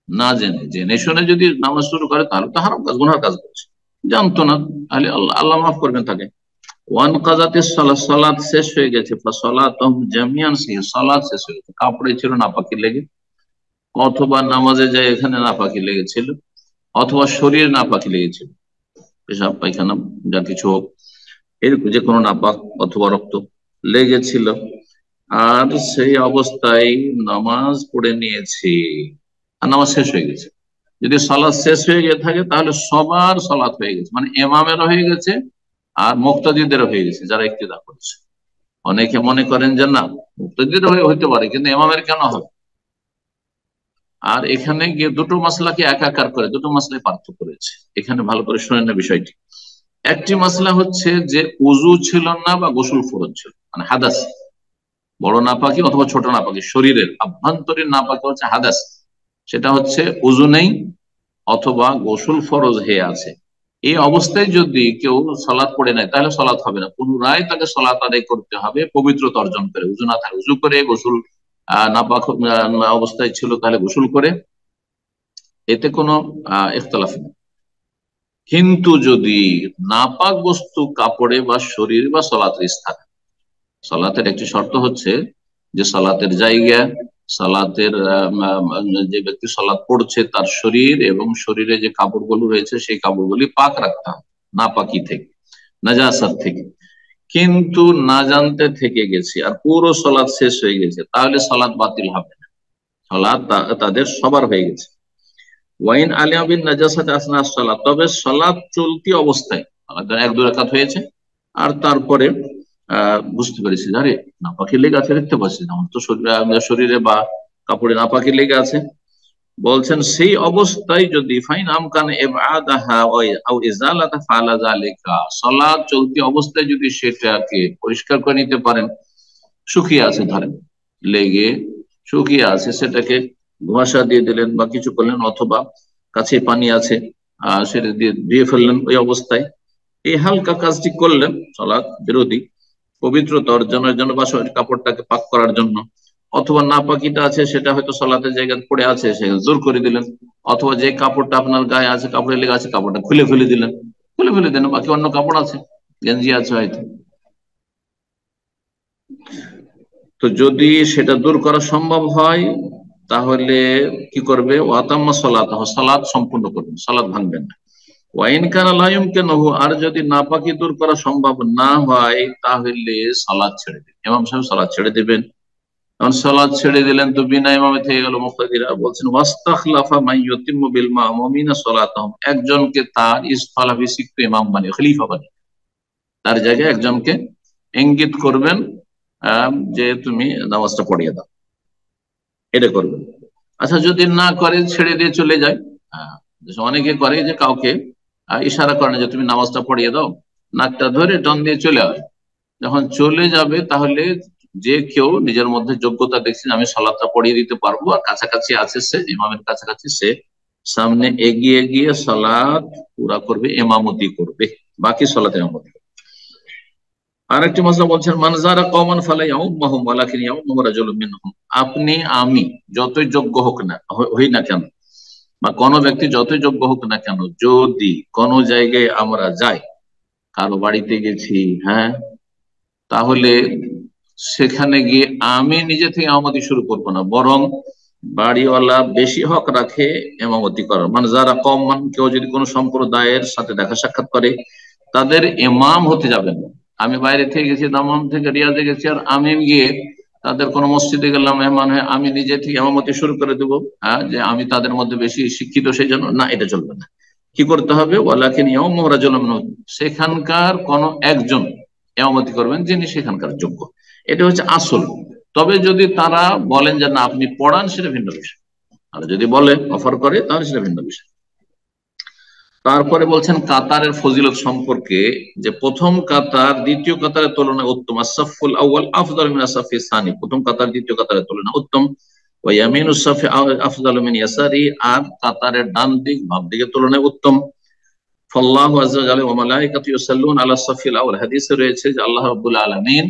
না জেনে, জেনে শুনে যদি নামাজ শুরু করে তাহলে তো হারাম কাজ, গুনার কাজ করছে, জানতো না, তাহলে আল্লাহ আল্লাহ মাফ করবেন তাকে। ওয়ান কাজাতিস সালাত, সালাত শেষ হয়ে গেছে, ফাসালাতুহুম জামিআন, সেই সালাত শেষ হয়ে গেছে, কাপড়ে ছিল নাপাকি লেগে, অথবা নামাজে যায় এখানে নাপাকি লেগেছিল, অথবা শরীরে নাপাকি লেগেছিল, পেশাব পায়খানা যা কিছু হোক, এরকম যে কোনো নাপাক অথবা রক্ত লেগেছিল, আর সেই অবস্থায় নামাজ পড়ে নিয়েছে, আর নামাজ শেষ হয়ে গেছে। যদি সালাত শেষ হয়ে গিয়ে থাকে তাহলে সবার সালাত হয়ে গেছে, মানে ইমামেরও হয়ে গেছে আর মুক্তাদিদেরও হয়ে গেছে, যারা ইক্তেদা করেছে। অনেকে মনে করেন যে না, মুক্তাদিদের হইতে পারে কিন্তু ইমামের কেন হবে, আর এখানে গিয়ে দুটো মাসলাকে একাকার করে, দুটো মাসলায় পার্থক্য রয়েছে, এখানে ভালো করে শুনে না বিষয়টি। একটি মাসলা হচ্ছে যে উজু ছিল না বা গোসল ফরজ ছিল, মানে হাদাস, বড় নাপাকি অথবা ছোট নাপাকি, শরীরের আভ্যন্তরীণ নাপাকি হচ্ছে হাদাস, সেটা হচ্ছে উজু নেই অথবা গোসল ফরজ হয়ে আছে, এই অবস্থায় যদি কেউ সালাত পড়ে নেয় তাহলে সালাত হবে না, পুনরায় তাকে সালাত আদায় করতে হবে পবিত্রতা অর্জন করে, উজু না থাকে উজু করে, গোসল নাপাক অবস্থায় ছিল তাহলে গোসল করে, এতে কোনো ইখতিলাফ নেই। কিন্তু যদি নাপাক বস্তু কাপড়ে বা শরীর বা সালাতের স্থান, সালাতের একটি শর্ত হচ্ছে যে সালাতের জায়গা, সালাতের যে ব্যক্তি সালাত পড়ছে তার শরীর এবং শরীরে যে কাপড়গুলো রয়েছে সেই কাপড়গুলি পাক রাখতে হবে নাপাকি থেকে, নাজাসাত থেকে। কিন্তু না জানতে থেকে গেছে আর পুরো সালাত শেষ হয়ে গেছে, তাহলে সালাত বাতিল হবে না, সালাত তাদের সবার হয়ে গেছে। ওয়াইন আলিয়া বিন নাজাসাত আসনা সালাত, তবে সালাত চলতি অবস্থায়, এক দুই রাকাত হয়েছে আর তারপরে বুঝতে পেরেছি আরে নাপাকি লেগে আছে, দেখতে পাচ্ছি আমার তো শরীরে বা কাপড়ে নাপাকি লেগে আছে, বলছেন সেই অবস্থায় যদি ফাইন আমকান ইবআদাহা আও ইজালাতা ফালা যালিকা, সালাত চলতি অবস্থায় যদি সেটাকে পরিষ্কার করে নিতে পারেন, শুকিয়ে আছে ধরেন, লেগে শুকিয়ে আছে সেটাকে ধোঁয়াশা দিয়ে দিলেন বা কিছু করলেন, অথবা কাছে পানি আছে সেটা দিয়ে ধুয়ে ফেললেন, ওই অবস্থায় এই হালকা কাজটি করলেন সালাত বিরোধী, পবিত্রতা অর্জনের জন্য বা শরীর কাপড়টাকে পাক করার জন্য, অথবা নাপাকিটা আছে সেটা হয়তো সালাতের জায়গায় পড়ে আছে সেটা জোর করে দিলেন, অথবা যে কাপড়টা আপনার গায়ে আছে, কাপড়ে লেগে আছে, কাপড়টা খুলে ফেলে দিলেন, খুলে ফেলে দিলেন, বাকি অন্য কাপড় আছে, গেঞ্জি আছে হয়তো। তো যদি সেটা দূর করা সম্ভব হয় তাহলে কি করবে? ওয়াতাম্মা সালাত, সালাত সম্পূর্ণ করবেন, সালাত ভাঙবেন না। ওয়াইন কানা লা ইউমকিনুহু, আর যদি নাপাকি দূর করা সম্ভব না হয় তাহলে সালাত ছেড়ে দিবেন, ইমাম সাহেব সালাত ছেড়ে দিবেন। এখন সালাত ছেড়ে দিলেন তো বিনা ইমামে থেকে গেল। মুফতাদিরা বলছেন ওয়াস্তাখলাফা মান ইউতিম্মু বিল মামুমিনা সালাতাহুম, একজনকে তার স্থলাভিষিক্ত ইমাম বানিয়ে, খলিফা বানিয়ে তার জায়গায় একজনকে ইঙ্গিত করবেন যে তুমি নামাজটা পড়িয়ে দাও, এটা করবেন। আচ্ছা যদি না করে ছেড়ে দিয়ে চলে যায়, আহ, অনেকে করে যে কাউকে ইশারা করে না যে তুমি নামাজটা পড়িয়ে দাও, নাকটা ধরে টান দিয়ে চলে আসে। যখন চলে যাবে তাহলে যে কেউ নিজের মধ্যে যোগ্যতা দেখছেন আমি সালাদটা পড়িয়ে দিতে পারবো আর কাছাকাছি আছে, সে ইমামের কাছাকাছি, সে সামনে এগিয়ে গিয়ে সালাত পুরা করবে, ইমামতি করবে, বাকি সালাত ইমামতি করবে। আরেকটি মাসলা বলছেন মানজারা কওমান ফালা ইয়াউম্মাহুম ওয়ালাকিন ইয়াউম্মুহু রাজুলুম মিনহুম, আপনি আমি যতই যোগ্য হোক না হই না কেন, বা কোনো ব্যক্তি যতই যোগ্য হোক না কেন, যদি কোনো জায়গায় আমরা যাই, কারো বাড়িতে গেছি, হ্যাঁ, তাহলে সেখানে গিয়ে আমি নিজে থেকে আমামতি শুরু করবো না, বরং বাড়িওয়ালা বেশি হক রাখে এমামতি করার। মানে যারা কম মান, কেউ যদি কোনো সম্প্রদায়ের সাথে দেখা সাক্ষাৎ করে তাদের ইমাম হতে যাবেন না। আমি বাইরে থেকে গেছি, দামাম থেকে রিয়াজে গেছি, আর আমি গিয়ে তাদের কোনো মসজিদে গেলাম মেহমান হয়ে, আমি নিজে থেকে এমামতি শুরু করে দেবো, হ্যাঁ, যে আমি তাদের মধ্যে বেশি শিক্ষিত সেই জন্য, না, এটা চলবে না। কি করতে হবে? ওয়ালাকিন ইয়াউম্মুহু রাজুলুম মিনহুম, সেখানকার কোন একজন ইমামতি করবেন যিনি সেখানকার যোগ্য, এটা হচ্ছে আসল। তবে যদি তারা বলেন যে না আপনি পড়ান, সেটা ভিন্ন বিষয়। আর যদি বলে, অফার করে, তাহলে সেটা ভিন্ন বিষয়। তারপরে বলছেন কাতারের ফজিলত সম্পর্কে, যে প্রথম কাতার দ্বিতীয় কাতারের তুলনায় উত্তম, আস-সাফুল আউয়াল আফদালু মিন আস-সাফি সানি, প্রথম কাতার দ্বিতীয় কাতারের তুলনায় উত্তম। ওয়া ইয়ামিনুস সাফি আফদালু মিন ইয়াসারি, আর কাতারের ডান দিক বাম দিকের তুলনায় উত্তম। ফাল্লাহু আযজা ওয়া জাল্লা ওয়া মালাইকাতু ইউসাল্লুনা আলা সাফিল আউয়াল, হাদিসে রয়েছে যে আল্লাহ রাব্বুল আলামিন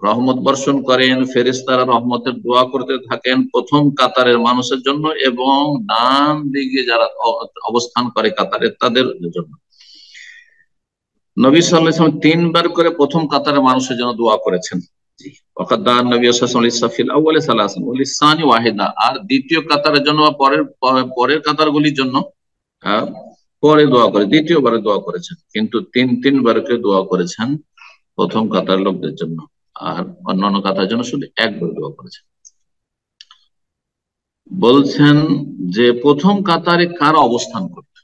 রহমত বর্ষণ করেন, ফেরেশতারা রহমতের দোয়া করতে থাকেন প্রথম কাতারের মানুষের জন্য এবং ডান দিকে যারা অবস্থান করে কাতারের তাদের জন্য। নবী সাল্লাল্লাহু আলাইহি ওয়াসাল্লাম তিনবার করে প্রথম কাতারের মানুষের জন্য দোয়া করেছেন। জি, ওয়াকাদ দাআ নবী সাল্লাল্লাহু আলাইহি ওয়াসাল্লাম লিসাফিল আউয়ালি সালাসান ওয়া লিসানি ওয়াহিদা, আর দ্বিতীয় কাতারের জন্য বা পরের পরের কাতারগুলির জন্য পরে দোয়া করে, দ্বিতীয়বারে দোয়া করেছেন, কিন্তু তিনবার করে দোয়া করেছেন প্রথম কাতার লোকদের জন্য, আর অন্যান্য কাতার জন্য শুধু একবার দোয়া করেছেন। বলছেন যে প্রথম কাতারে কারা অবস্থান করবে,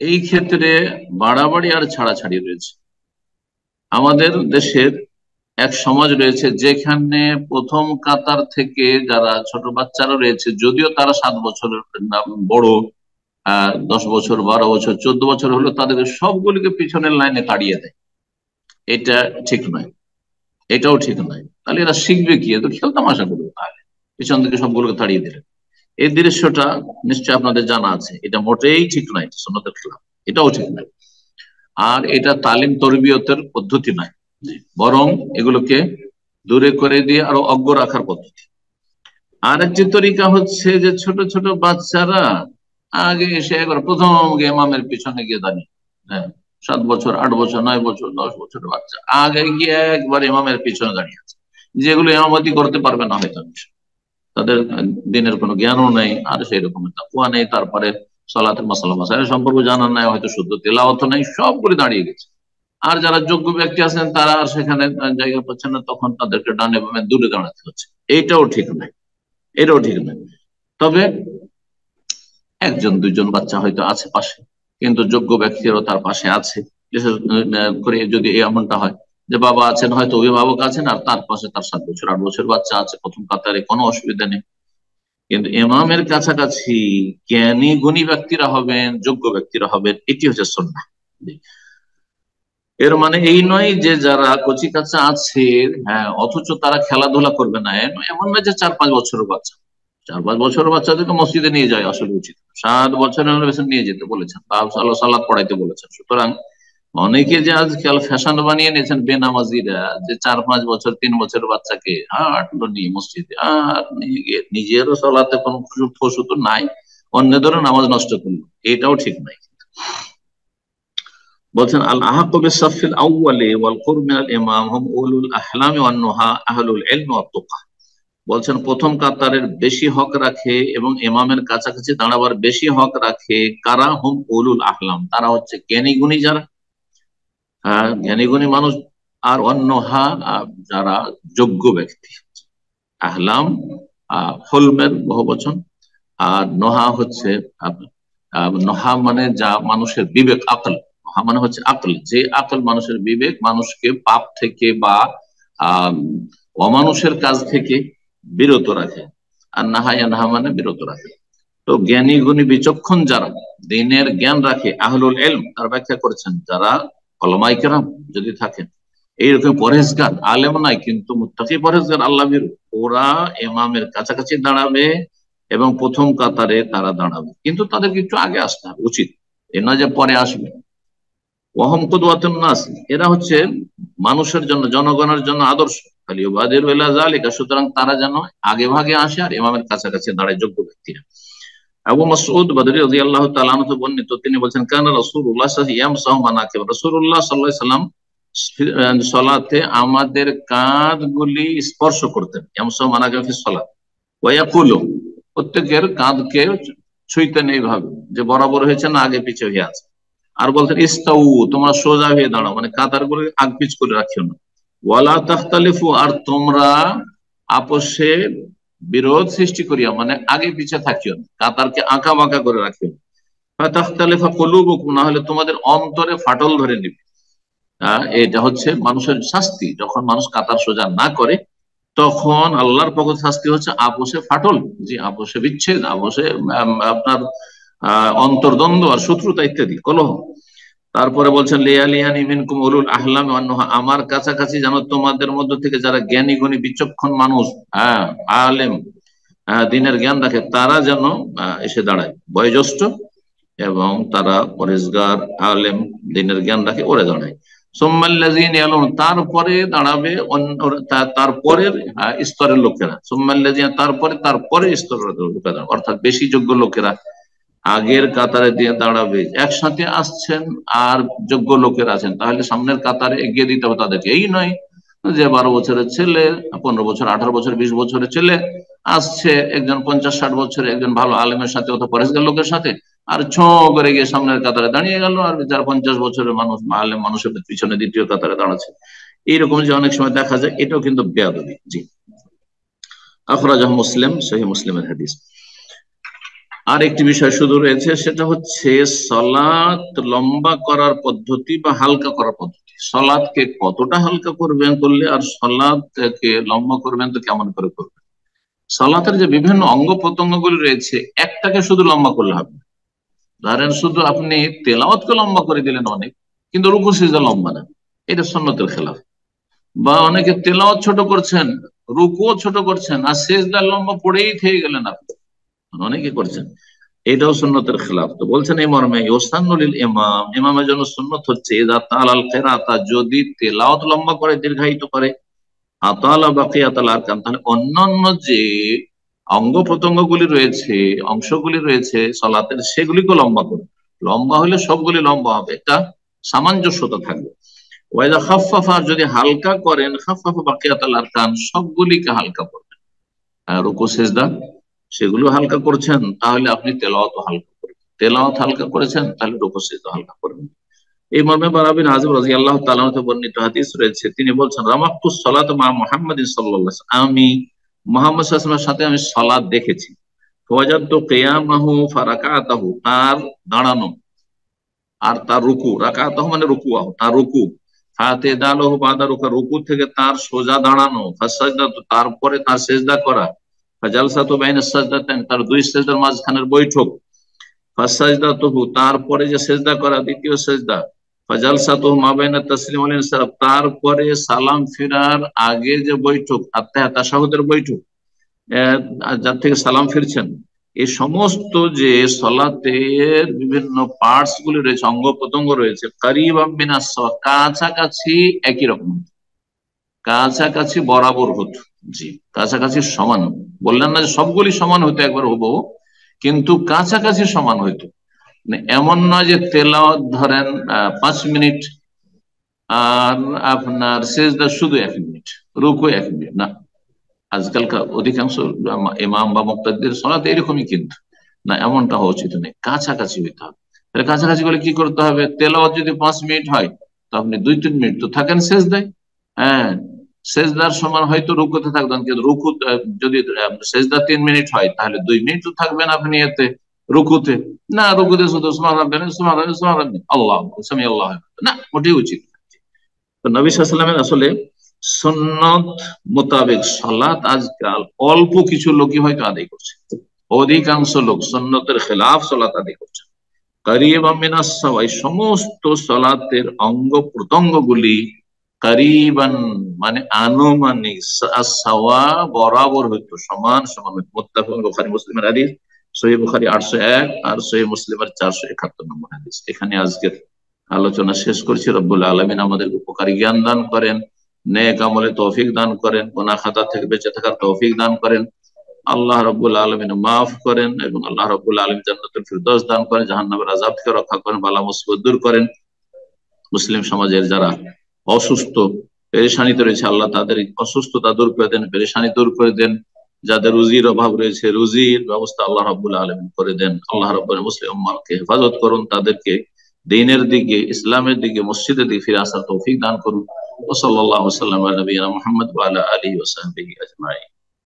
এই ক্ষেত্রে বাড়াবাড়ি আর ছাড়াছাড়ি রয়েছে। আমাদের দেশের এক সমাজ রয়েছে যেখানে প্রথম কাতার থেকে যারা ছোট বাচ্চারা রয়েছে, যদিও তারা 7 বছরের বড়, 10 বছর, 12 বছর, 14 বছর হলো, তাদের সবগুলিকে পিছনের লাইনে তাড়িয়ে দেয়। এটা ঠিক নয়, এটাও ঠিক নয়। তাহলে এরা শিখবে কি? তো খেলতামাশা করবে, তাহলে পিছন দিকে সবগুলোকে তাড়িয়ে দিলেন। এই দৃশ্যটা নিশ্চয়ই আপনাদের জানা আছে, এটা মোটেই ঠিক নয়, সুন্নতের খেলাফ, এটাও ঠিক নয়। আর এটা তালিম তরবিয়তের পদ্ধতি নয়, বরং এগুলোকে দূরে করে দিয়ে আরো অজ্ঞ রাখার পদ্ধতি। আর একটি তরিকা হচ্ছে যে ছোট ছোট বাচ্চারা আগে এসে একবার প্রথম ইমামের পিছনে গিয়ে দাঁড়িয়ে, হ্যাঁ, 7 বছর, 8 বছর, 9 বছর, 10 বছরের বাচ্চা আগে গিয়ে একবার ইমামের পিছনে দাঁড়িয়ে আছে, যেগুলো ইমামতি করতে পারবে না হয়তো, তাদের দিনের কোনো জ্ঞানও নেই, আর সেই রকমের তাকওয়া নেই, তারপরে সালাতের মাসালা মাসাইল সম্পর্কে জানা নাই, হয়তো শুদ্ধ তেলাওয়াত নেই, সবগুলি দাঁড়িয়ে গেছে। আর যারা যোগ্য ব্যক্তি আছেন তারা আর সেখানে জায়গা পাচ্ছেন না, তখন তাদেরকে ডানে বামে দূরে দাঁড়াতে হচ্ছে। এইটাও ঠিক নয়, এটাও ঠিক নয়। তবে একজন দুইজন বাচ্চা হয়তো আছে পাশে, কিন্তু যোগ্য ব্যক্তিরও তার পাশে আছে। বিশেষ করে যদি এমনটা হয় যে বাবা আছেন, হয়তো অভিভাবক আছেন, আর তার পাশে তার 7 বছর 8 বছর বাচ্চা আছে, প্রথম কাতারে, কোনো অসুবিধা নেই। কিন্তু ইমামের কাছাকাছি জ্ঞানী গুণী ব্যক্তিরা হবেন, যোগ্য ব্যক্তিরা হবেন, এটি হচ্ছে সুন্নাহ। এর মানে এই নয় যে যারা কচি কাঁচা আছে, হ্যাঁ, অথচ তারা খেলাধুলা করবে না, এমন নয় যে 4-5 বছরের বাচ্চা। 4-5 বছরের বাচ্চাদেরকে মসজিদে নিয়ে যায় আসলে উচিত, 7 বছরের বেশি নিয়ে যেতে বলেছেন, তাও সালাত পড়াইতে বলেছেন। সুতরাং অনেকে যে আজকাল ফ্যাশন বানিয়ে নিয়েছেন বেনামাজিরা, যে 4-5 বছর 3 বছরের বাচ্চাকে হাঁটলো নিয়ে মসজিদে, আর নিয়ে গিয়ে নিজেরও সালাতে কোনো খুশু তো নাই, অন্যদেরও নামাজ নষ্ট করলো, এটাও ঠিক নাই। বলছেন আল আহাক্কু বিস-সাফফিল আউয়ালি ওয়াল কুরব মিনাল ইমাম হুম উলুল আহলামি ওয়ান নুহা আহলুল ইলম ওয়াত তুকা। বলছেন প্রথম কাতারের বেশি হক রাখে এবং ইমামের কাছাকাছি দাঁড়াবার বেশি হক রাখে কারা? হুম উলুল আহলাম, তারা হচ্ছে জ্ঞানী গুণী যারা, জ্ঞানী গুণী মানুষ। আর অন্যহা যারা যোগ্য ব্যক্তি। আহলাম হলমের বহুবচন, আর নহা হচ্ছে নহা মানে যা মানুষের বিবেক, আকল। নহা মানে হচ্ছে আকল, যে আকল মানুষের বিবেক মানুষকে পাপ থেকে বা আহ অমানুষের কাজ থেকে বিরত রাখে। আর নাহা মানে বিরত রাখে। তো জ্ঞানী গুণী বিচক্ষণ যারা দিনের জ্ঞান রাখে, আহলুল ইলম, তার ব্যাখ্যা করেছেন যারা ওলামায়ে কেরাম যদি থাকেন, এইরকম পরহেজগার, আলেম নাই কিন্তু মুত্তাকি পরহেজগার, আল্লাহ ভীরু, ওরা ইমামের কাছাকাছি দাঁড়াবে এবং প্রথম কাতারে তারা দাঁড়াবে, কিন্তু তাদেরকে একটু আগে আসতে হবে উচিত, এ নয় যে পরে আসবে। ওয়াহুম কুদওয়াতুন নাস, এরা হচ্ছে মানুষের জন্য, জনগণের জন্য আদর্শ। ফালিয়ুবাদিরু ইলা যালিকা, সুতরাং তারা যেন আগে ভাগে আসে আর ইমামের কাছাকাছি দাঁড়ায়, যোগ্য ব্যক্তিরা। আবু মাসউদ বদরি রাদিয়াল্লাহু তাআলা আনহু বর্ণিত, তিনি বলেন কানা রাসূলুল্লাহ সাল্লাল্লাহু আলাইহি ওয়াসাল্লাম ইয়ামসাহু মানাকিব, রাসূলুল্লাহ সাল্লাল্লাহু আলাইহি ওয়াসাল্লাম সালাতে আমাদের কাঁধগুলি স্পর্শ করতেন। ইয়ামসাহু মানাকিব ফিস সালাত ওয়া ইয়াকুলু, প্রত্যেকের কাঁধকে ছুঁইতেন এইভাবে যে বরাবর হয়েছে না আগে পিছে হয়ে আছে। আর বলতেন ইস্তাউ, তোমরা সোজা হয়ে দাঁড়াও, মানে কাতার করে আগ পিছ করে রাখিও না। ওয়ালা তাখতালিফু, আর তোমরা আপোষে বিরোধ সৃষ্টি করিয়া, মানে আগে পিছে থাকিও না, কাতারকে আঁকা বাঁকা করে রাখিও না। ফাতাখতালিফা কুলুবুকুম, না হলে তোমাদের অন্তরে ফাটল ধরে নিবে। এটা হচ্ছে মানুষের শাস্তি, যখন মানুষ কাতার সোজা না করে তখন আল্লাহর পক্ষ শাস্তি হচ্ছে আপোষে ফাটল, যে আপোষে বিচ্ছেদ, আপোষে আপনার অন্তর্দ্বন্দ্ব আর শত্রুতা ইত্যাদি কলহ। তারপরে বলছেন লিয়ালিয়ানি মিনকুম উলুল আহলাম ওয়ান নুহা, আমার কাছাকাছি যেন তোমাদের মধ্য থেকে যারা জ্ঞানী গুণী বিচক্ষণ মানুষ, আলেম, দিনের জ্ঞান রাখে, তারা যেন এসে দাঁড়ায়, বয়োজ্যেষ্ঠ এবং তারা পরেজগার, আলেম, দিনের জ্ঞান রাখে, ওরা দাঁড়ায়। সোম্মাল্লাযীনা ইয়ালুন, তারপরে দাঁড়াবে তারপরের স্তরের লোকেরা। সোম্মাল্লাযীনা, তারপরে স্তরের লোকেরা, অর্থাৎ বেশি যোগ্য লোকেরা আগের কাতারে দিয়ে দাঁড়াবে। একসাথে আসছেন আর যোগ্য লোকের আছেন, তাহলে সামনের কাতারে এগিয়ে দিতে হবে তাদেরকে। এই নয় যে 12 বছরের ছেলে, 15 বছর, 18 বছর, 20 বছরের ছেলে আসছে একজন 50-60 বছরের একজন ভালো আলেমের সাথে অথবা পরেশগার লোকের সাথে, আর ছো করে গিয়ে সামনের কাতারে দাঁড়িয়ে গেল, আর যার 50 বছরের মানুষ আলেম মানুষের পিছনে দ্বিতীয় কাতারে দাঁড়াচ্ছে। এইরকম যে অনেক সময় দেখা যায়, এটাও কিন্তু বেয়াদবি। জি, আখরাজাহু মুসলিম, সহিহ মুসলিমের হাদিস। আর একটি বিষয় শুধু রয়েছে, সেটা হচ্ছে সালাত লম্বা করার পদ্ধতি বা হালকা করার পদ্ধতি। সালাতকে কতটা হালকা করবেন করলে, আর সালাতকে লম্বা করবেন তো কেমন করে করবেন। সালাতের যে বিভিন্ন অঙ্গ প্রত্যঙ্গ গুলি রয়েছে, একটাকে শুধু লম্বা করলে হবে না। ধরেন শুধু আপনি তেলাওয়াতকে লম্বা করে দিলেন অনেক, কিন্তু রুকু সিজদা লম্বা না, এটা সুন্নতের খেলাফ। বা অনেকে তেলাওয়াত ছোট করছেন, রুকুও ছোট করছেন, আর সিজদা লম্বা পড়েই থেকে গেলেন আপনি, অনেকে করছেন, এটাও সুন্নতের খেলাফ। তো বলছেন এই মর্মে ইউসান্নুল ইমাম, ইমামের জন্য সুন্নত হচ্ছে ইযা তাআলাল কিরাআতা, যদি তেলাওয়াত লম্বা করে দীর্ঘায়িত করে, আতালা বাকিয়াতাল আরকান, তাহলে অন্যান্য যে অঙ্গ প্রত্যঙ্গ গুলি রয়েছে, অংশগুলি রয়েছে সালাতের, সেগুলিকে লম্বা করে। লম্বা হলে সবগুলি লম্বা হবে, একটা সামঞ্জস্যতা থাকবে। ওয়াইদা খাফফাফা, যদি হালকা করেন, খাফফাফা বাকিয়াতাল আরকান, সবগুলিকে হালকা করবেন। রুকু সিজদা সেগুলো হালকা করছেন, তাহলে আপনি তেলাওয়াত হালকা করবেন। তেলাওয়াত হালকা করেছেন, তাহলে রুকু সিজদা হালকা করবেন। এই মর্মে বারা বিন আযিব রাদিয়াল্লাহু তাআলা থেকে বর্ণিত হাদিস রয়েছে, তিনি বলছেন রামাতুস সালাত মা মুহাম্মাদিন সাল্লাল্লাহু আলাইহি ওয়াসাল্লাম, আমি মুহাম্মদ সাল্লাল্লাহু আলাইহি ওয়াসাল্লামের সাথে আমি সালাত দেখেছি। ফাওয়াজাদতু কিয়ামাহু ফারাকাতাহু, তার দাঁড়ানো আর তার রুকু, রাকাতাহু মানে রুকুআহু, তার রুকু, ফাতিদালহু বাদা রুকু, রুকু থেকে তার সোজা দাঁড়ানো, ফাসাজদাতু, তারপরে তার সিজদা করা, ফাজালসাতু বাইনাস সাজদাতাইন, তার দুই সিজদার মাঝখানের বৈঠক, ফাসাজদাতুহু, তারপরে যে সিজদা করা দ্বিতীয় সিজদা, ফাজালসাতুহু মা বাইনা তাসলিম ওয়াল ইনসারাফ, তারপরে সালাম ফিরার আগে যে বৈঠক, আত্তাহিয়াত তাশাহুদের বৈঠক, যার থেকে সালাম ফিরছেন, এই সমস্ত যে সলাতের বিভিন্ন পার্টস গুলি রয়েছে, অঙ্গ প্রত্যঙ্গ রয়েছে, কারিবাম মিনাস সাওয়া, কাছাকাছি একই রকম, কাছাকাছি বরাবর হতো। জি, কাছাকাছি সমান, বললেন না যে সবগুলি সমান হতো একবার হুবহু, কিন্তু কাছাকাছি সমান হইতো। মানে এমন নয় যে তেলাওয়াত ধরেন 5 মিনিট, আর আপনার সেজদা শুধু 1 মিনিট, রুকু 1 মিনিট, না। আজকালকার অধিকাংশ ইমাম বা মুক্তাদির সলাতে এরকমই, কিন্তু না, এমনটা হওয়া উচিত নেই, কাছাকাছি হইতে হবে। তাহলে কাছাকাছি বলে কি করতে হবে? তেলাওয়াত যদি 5 মিনিট হয়, তো আপনি 2-3 মিনিট তো থাকেন সেজদায়। হ্যাঁ, সেজদার সমান হয়তো রুকুতে থাকবেন, কিন্তু রুকু যদি সেজদা 3 মিনিট হয়, তাহলে 2 মিনিট তো থাকবেন আপনি এতে রুকুতে। না, রুকুতে শুধু সুবহান রাব্বিয়াল আযীম, সুবহান রাব্বিয়াল, সুবহান রাব্বিয়াল, আল্লাহ সামি আল্লাহ, না, মোটেই উচিত না। তো নবী সাল্লাল্লাহু আলাইহি ওয়াসাল্লামের আসলে সুন্নত মোতাবেক সালাত আজকাল অল্প কিছু লোকই হয়তো আদায় করছে, অধিকাংশ লোক সুন্নতের খেলাফ সালাত আদায় করছে। কারিবাম মিনাস সাওয়া, এই সমস্ত সালাতের অঙ্গ প্রত্যঙ্গ গুলি কারিবান মানে আনুমানিক, সাওয়া বরাবর হইতো, সমান সমান হইতো। মুত্তাফাকুন, বুখারী মুসলিমের হাদিস, সহিহ বুখারী 801 আর সহিহ মুসলিমের 471 নম্বর হাদিস। এখানে আজকের আলোচনা শেষ করছি। রব্বুল আলামিন আমাদের উপকারী জ্ঞান দান করেন, নেক আমলে তৌফিক দান করেন, গুনাহ খাতা থেকে বেঁচে থাকার তৌফিক দান করেন। আল্লাহ রাব্বুল আলামিন মাফ করেন, এবং আল্লাহ রাব্বুল আলামিন জান্নাতুল ফিরদৌস দান করেন, জাহান্নামের আযাব থেকে রক্ষা করেন, বালা মুসিবত দূর করেন। মুসলিম সমাজের যারা অসুস্থ, পেরেশানিতে রয়েছে, আল্লাহ তাদের অসুস্থতা দূর করে দেন, পেরেশানি দূর করে দেন। যাদের রুজির অভাব রয়েছে, রুজির ব্যবস্থা আল্লাহ রাব্বুল আলামিন করে দেন। আল্লাহ রাব্বুল মুসলিম উম্মাহকে হেফাজত করুন, তাদেরকে দ্বীনের দিকে, ইসলামের দিকে, মসজিদের দিকে ফিরে আসার তৌফিক দান করুন। ওয়া সাল্লাল্লাহু ওয়া সাল্লাম আলা নবিয়িনা মুহাম্মদ ওয়া আলা আলিহি ওয়া সাহবিহি আজমাইন।